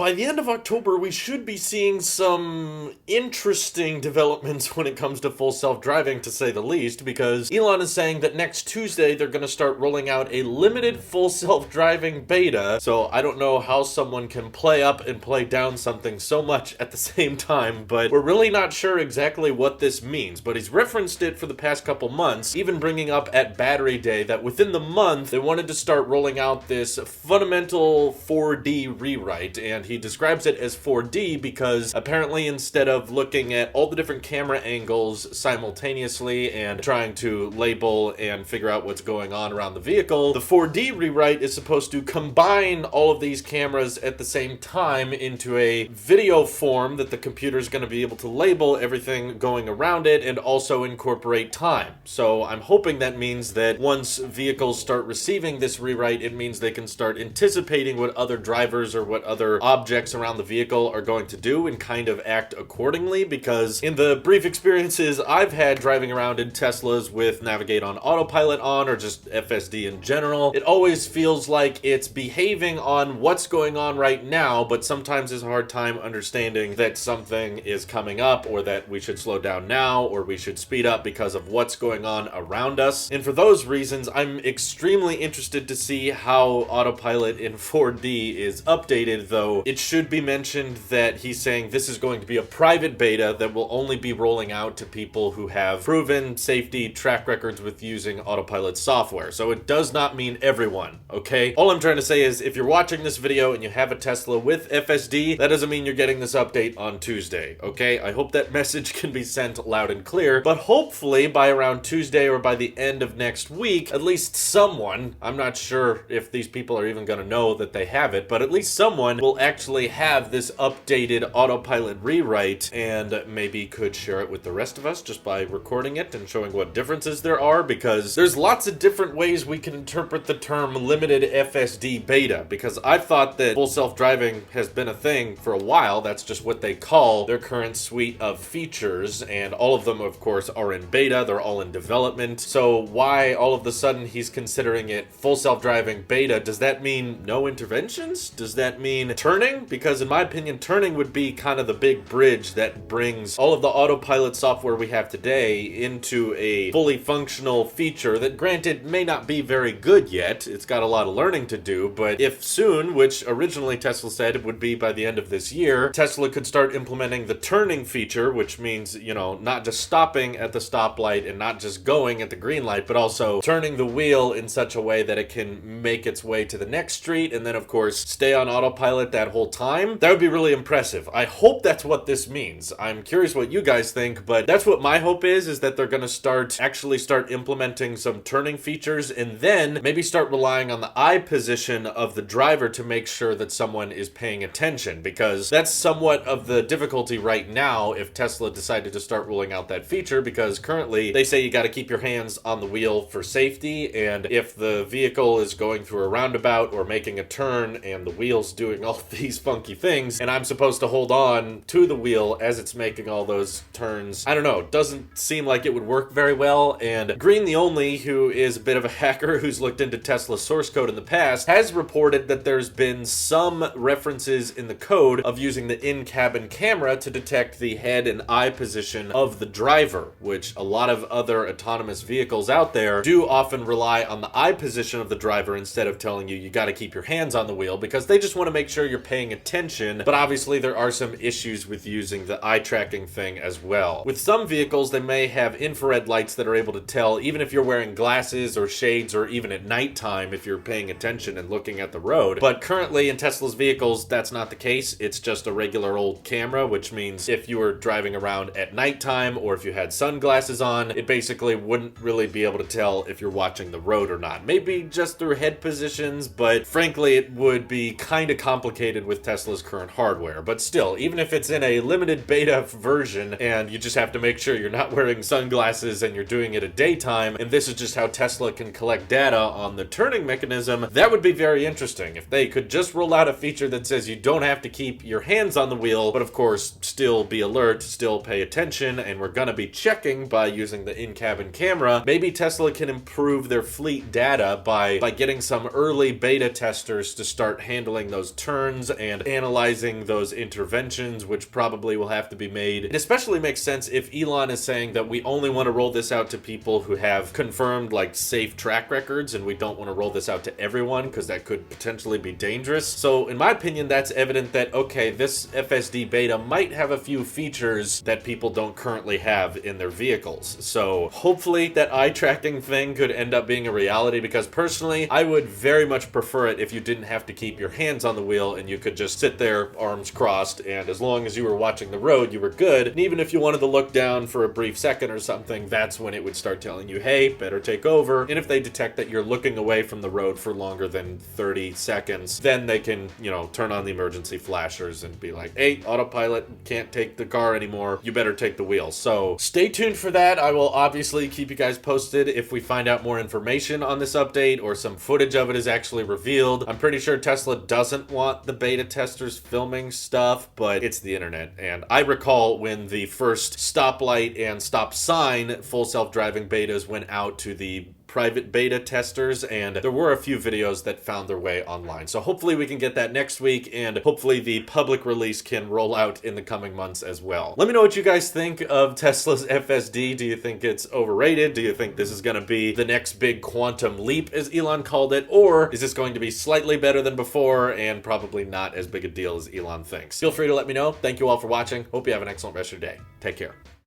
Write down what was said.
by the end of October, we should be seeing some interesting developments when it comes to full self-driving, to say the least, because Elon is saying that next Tuesday they're going to start rolling out a limited full self-driving beta. So I don't know how someone can play up and play down something so much at the same time, but we're really not sure exactly what this means. But he's referenced it for the past couple months, even bringing up at Battery Day that within the month they wanted to start rolling out this fundamental 4D rewrite, and he describes it as 4D because apparently instead of looking at all the different camera angles simultaneously and trying to label and figure out what's going on around the vehicle, the 4D rewrite is supposed to combine all of these cameras at the same time into a video form that the computer is going to be able to label everything going around it and also incorporate time. So I'm hoping that means that once vehicles start receiving this rewrite, it means they can start anticipating what other drivers or what other objects around the vehicle are going to do and kind of act accordingly, because in the brief experiences I've had driving around in Teslas with Navigate on Autopilot on, or just FSD in general, it always feels like it's behaving on what's going on right now, but sometimes has a hard time understanding that something is coming up, or that we should slow down now, or we should speed up because of what's going on around us. And for those reasons, I'm extremely interested to see how Autopilot in 4D is updated, though it should be mentioned that he's saying this is going to be a private beta that will only be rolling out to people who have proven safety track records with using Autopilot software. So it does not mean everyone, okay? All I'm trying to say is if you're watching this video and you have a Tesla with FSD, that doesn't mean you're getting this update on Tuesday, okay? I hope that message can be sent loud and clear, but hopefully by around Tuesday or by the end of next week, at least someone, I'm not sure if these people are even going to know that they have it, but at least someone will actually have this updated Autopilot rewrite and maybe could share it with the rest of us just by recording it and showing what differences there are, because there's lots of different ways we can interpret the term limited FSD beta, because I've thought that full self-driving has been a thing for a while. That's just what they call their current suite of features, and all of them of course are in beta, they're all in development. So why all of a sudden he's considering it full self-driving beta? Does that mean no interventions? Does that mean turning? Because in my opinion, turning would be kind of the big bridge that brings all of the Autopilot software we have today into a fully functional feature that, granted, may not be very good yet. It's got a lot of learning to do, but if soon, which originally Tesla said it would be by the end of this year, Tesla could start implementing the turning feature, which means, you know, not just stopping at the stoplight and not just going at the green light, but also turning the wheel in such a way that it can make its way to the next street and then, of course, stay on autopilot that whole time. That would be really impressive. I hope that's what this means. I'm curious what you guys think, but that's what my hope is that they're going to actually start implementing some turning features and then maybe start relying on the eye position of the driver to make sure that someone is paying attention, because that's somewhat of the difficulty right now if Tesla decided to start rolling out that feature, because currently they say you got to keep your hands on the wheel for safety, and if the vehicle is going through a roundabout or making a turn and the wheel's doing all these funky things and I'm supposed to hold on to the wheel as it's making all those turns, I don't know, doesn't seem like it would work very well. And Green the Only, who is a bit of a hacker who's looked into Tesla's source code in the past, has reported that there's been some references in the code of using the in-cabin camera to detect the head and eye position of the driver, which a lot of other autonomous vehicles out there do often rely on the eye position of the driver instead of telling you got to keep your hands on the wheel, because they just want to make sure you're paying attention. But obviously there are some issues with using the eye tracking thing as well. With some vehicles, they may have infrared lights that are able to tell, even if you're wearing glasses or shades, or even at nighttime if you're paying attention and looking at the road. But currently in Tesla's vehicles, that's not the case. It's just a regular old camera, which means if you were driving around at nighttime or if you had sunglasses on, it basically wouldn't really be able to tell if you're watching the road or not. Maybe just through head positions, but frankly it would be kind of complicated with Tesla's current hardware. But still, even if it's in a limited beta version and you just have to make sure you're not wearing sunglasses and you're doing it at daytime, and this is just how Tesla can collect data on the turning mechanism, that would be very interesting. If they could just roll out a feature that says you don't have to keep your hands on the wheel, but of course still be alert, still pay attention, and we're gonna be checking by using the in-cabin camera, maybe Tesla can improve their fleet data by getting some early beta testers to start handling those turns and analyzing those interventions, which probably will have to be made. It especially makes sense if Elon is saying that we only want to roll this out to people who have confirmed like safe track records, and we don't want to roll this out to everyone because that could potentially be dangerous. So in my opinion, that's evident that, okay, this FSD beta might have a few features that people don't currently have in their vehicles. So hopefully that eye tracking thing could end up being a reality, because personally, I would very much prefer it if you didn't have to keep your hands on the wheel and you could just sit there, arms crossed, and as long as you were watching the road, you were good. And even if you wanted to look down for a brief second or something, that's when it would start telling you, hey, better take over. And if they detect that you're looking away from the road for longer than 30 seconds, then they can, turn on the emergency flashers and be like, hey, autopilot can't take the car anymore. You better take the wheel. So stay tuned for that. I will obviously keep you guys posted if we find out more information on this update or some footage of it is actually revealed. I'm pretty sure Tesla doesn't want the beta testers filming stuff, but it's the internet. And I recall when the first stoplight and stop sign full self-driving betas went out to the private beta testers, and there were a few videos that found their way online. So hopefully we can get that next week, and hopefully the public release can roll out in the coming months as well. Let me know what you guys think of Tesla's FSD. Do you think it's overrated? Do you think this is going to be the next big quantum leap, as Elon called it? Or is this going to be slightly better than before and probably not as big a deal as Elon thinks? Feel free to let me know. Thank you all for watching. Hope you have an excellent rest of your day. Take care.